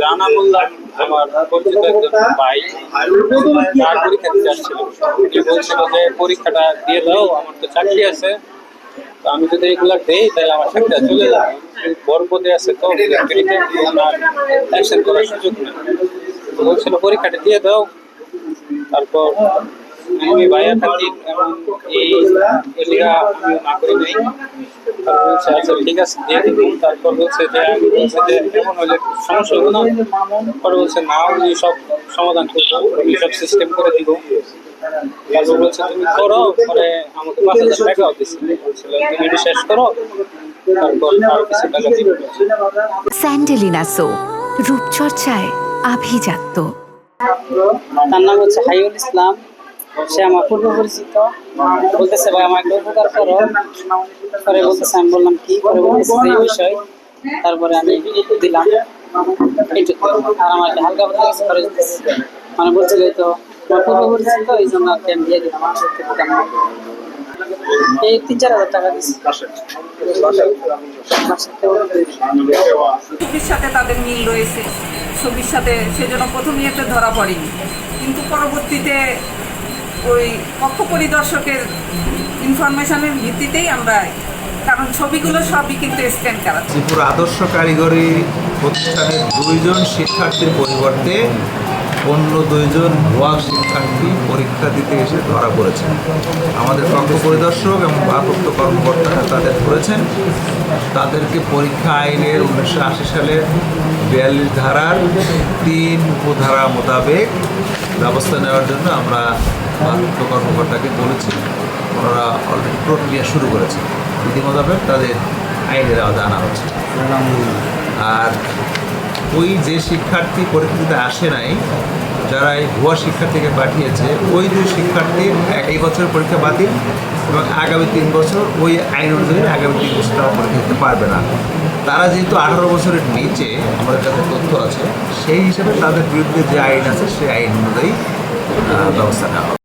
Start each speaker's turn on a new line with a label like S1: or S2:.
S1: রানা মোল্লা আমার পরিচিত একজন ভাই, তার পরীক্ষা দিতে আসছিল। উনি বলছিল যে পরীক্ষাটা দিয়ে দাও, আমার তো চাকরি আছে, তো আমি যদি এগুলা দেই তাহলে আমার চাকরিটা চলে যাবে। বড় পদে আছে তো চাকরিতে অ্যাকশন করার সুযোগ নেই। তো বলছিল পরীক্ষাটা দিয়ে দাও, তারপর আমি ভাইয়া থাকি এমন এই এলিয়া আমি না করি নাই। তারপর বলছে আচ্ছা ঠিক আছে দিয়ে দিব। তারপর বলছে যে আমি বলছে যে এমন হলে সমস্যা হলো না। পরে বলছে না, উনি সব সমাধান করবো, উনি সব সিস্টেম করে দিব। তারপর বলছে তুমি করো, পরে আমাকে 5,000 টাকাও দিচ্ছে। বলছিল তুমি এটা শেষ করো, তারপর আর কিছু টাকা দিব।
S2: স্যান্ডেলিনা সো, রূপচর্চায় আভিজাত্য।
S3: তার নাম হচ্ছে হাইউল ইসলাম। সে আমার পূর্ব পরিচিত। বলতেছে ভাই আমার একটা উপকার করো। পরে বলতেছে, আমি বললাম কি, পরে বলতেছে যে এই বিষয়। তারপরে আমি দিলাম এইটুকু। আর আমার একটা হালকা পাতলা কিছু খরচ দিচ্ছে। মানে বলছিল তো আমার পূর্ব পরিচিত, এই জন্য আর কি আমি দিয়ে দিলাম। এই 3-4 হাজার টাকা দিচ্ছি।
S4: ছবির সাথে তাদের মিল রয়েছে, ছবির সাথে সেজন্য প্রথম ইয়েতে ধরা পড়েনি, কিন্তু পরবর্তীতে ওই পক্ষ পরিদর্শকের ইনফরমেশনের ভিত্তিতেই আমরা, কারণ ছবিগুলো সবই কিন্তু স্ক্যান করা।
S5: ত্রিপুরা আদর্শ কারিগরি প্রতিষ্ঠানের 2 জন শিক্ষার্থীর পরিবর্তে অন্য 2 জন ভুয়া শিক্ষার্থী পরীক্ষা দিতে এসে ধরা পড়েছেন। আমাদের পক্ষ পরিদর্শক এবং ভারপ্রাপ্ত কর্মকর্তারা তাদের ধরেছেন। তাদেরকে পরীক্ষা আইনের 1980 সালের 42 ধারার 3 উপধারা মোতাবেক ব্যবস্থা নেওয়ার জন্য আমরা ভারপ্রাপ্ত কর্মকর্তাকে বলেছি। ওনারা অলরেডি প্রক্রিয়া শুরু করেছে। বিধি মোতাবেক তাদের আইনের আওতায় আনা হচ্ছে। আর ওই যে শিক্ষার্থী পরীক্ষা দিতে আসে নাই, যারা এই ভুয়া শিক্ষার্থীকে পাঠিয়েছে, ওই 2 শিক্ষার্থীর এই বছরের পরীক্ষা বাতিল এবং আগামী 3 বছর ওই আইন অনুযায়ী আগামী 3 বছর তারা পরীক্ষা দিতে পারবে না। তারা যেহেতু 18 বছরের নিচে, আমাদের কাছে তথ্য আছে, সেই হিসাবে তাদের বিরুদ্ধে যে আইন আছে সেই আইন অনুযায়ী ব্যবস্থা নেওয়া হবে।